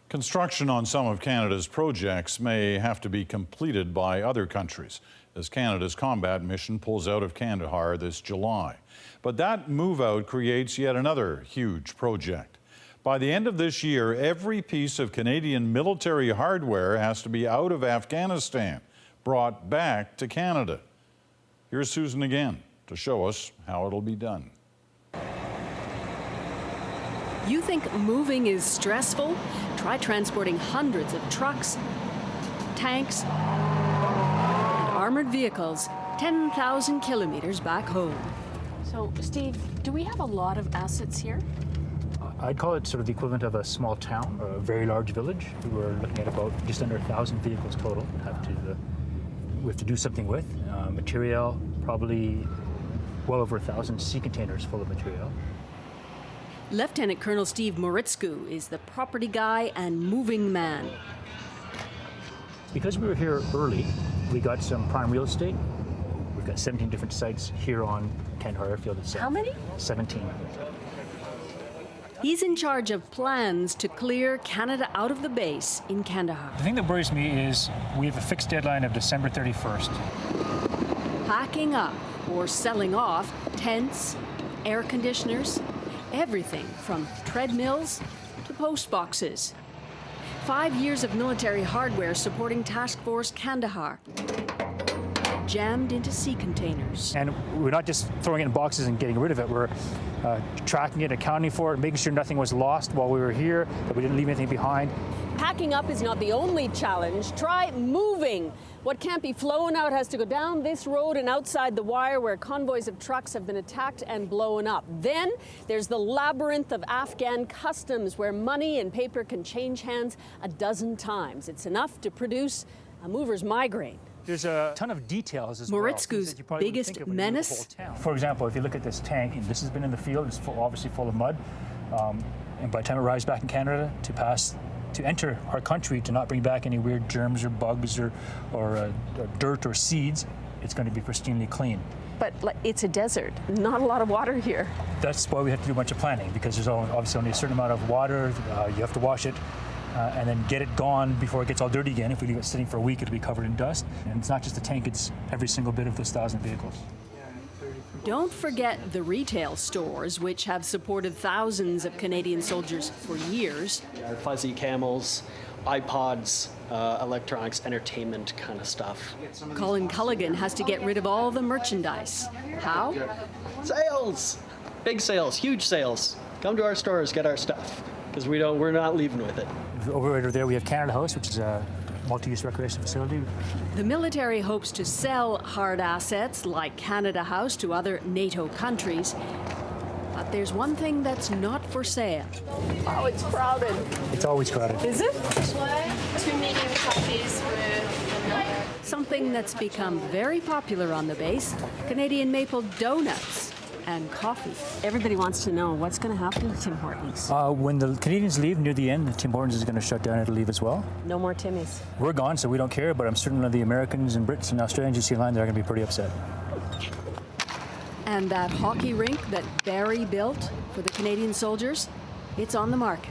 Construction on some of Canada's projects may have to be completed by other countries as Canada's combat mission pulls out of Kandahar this July. But that move out creates yet another huge project. By the end of this year, every piece of Canadian military hardware has to be out of Afghanistan, brought back to Canada. Here's Susan again to show us how it'll be done. You think moving is stressful? Try transporting hundreds of trucks, tanks, and armored vehicles 10,000 kilometers back home. So, Steve, do we have a lot of assets here? I'd call it sort of the equivalent of a small town or a very large village. We're looking at about just under 1,000 vehicles total. We have to do something with. Material, probably well over 1,000 sea containers full of material. Lieutenant Colonel Steve Moritzku is the property guy and moving man. Because we were here early, we got some prime real estate. We've got 17 different sites here on Kandahar Airfield itself. How many? 17. He's in charge of plans to clear Canada out of the base in Kandahar. The thing that worries me is we have a fixed deadline of December 31st. Packing up or selling off tents, air conditioners, everything from treadmills to post boxes. 5 years of military hardware supporting Task Force Kandahar, jammed into sea containers. And we're not just throwing it in boxes and getting rid of it. We're tracking it, accounting for it, making sure nothing was lost while we were here, that we didn't leave anything behind. Packing up is not the only challenge. Try moving. What can't be flown out has to go down this road and outside the wire where convoys of trucks have been attacked and blown up. Then there's the labyrinth of Afghan customs where money and paper can change hands a dozen times. It's enough to produce a mover's migraine. There's a ton of details as well. Moritzku's biggest menace? For example, if you look at this tank, and this has been in the field, it's obviously full of mud. And by the time it arrives back in Canada, to enter our country, to not bring back any weird germs or bugs or dirt or seeds, it's going to be pristinely clean. But it's a desert, not a lot of water here. That's why we have to do a bunch of planning, because there's obviously only a certain amount of water. You have to wash it and then get it gone before it gets all dirty again. If we leave it sitting for a week, it'll be covered in dust. And it's not just the tank, it's every single bit of those 1,000 vehicles. Don't forget the retail stores, which have supported thousands of Canadian soldiers for years. Fuzzy camels, iPods, electronics, entertainment kind of stuff. Colin Culligan has to get rid of all the merchandise. How? Sales! Big sales, huge sales. Come to our stores, get our stuff, because we're not leaving with it. Over there we have Canada House, which is a multi-use recreation facility. The military hopes to sell hard assets like Canada House to other NATO countries. But there's one thing that's not for sale. Oh, it's crowded. It's always crowded. Is it? 2 medium coffees with milk. Something that's become very popular on the base, Canadian maple donuts and coffee. Everybody wants to know what's going to happen to Tim Hortons. When the Canadians leave near the end, Tim Hortons is going to shut down. It'll leave as well. No more Timmy's. We're gone, so we don't care, but I'm certain the Americans and Brits and Australians you see in line, they're going to be pretty upset. And that hockey rink that Barry built for the Canadian soldiers, it's on the market.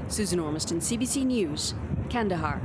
Susan Ormiston, CBC News, Kandahar.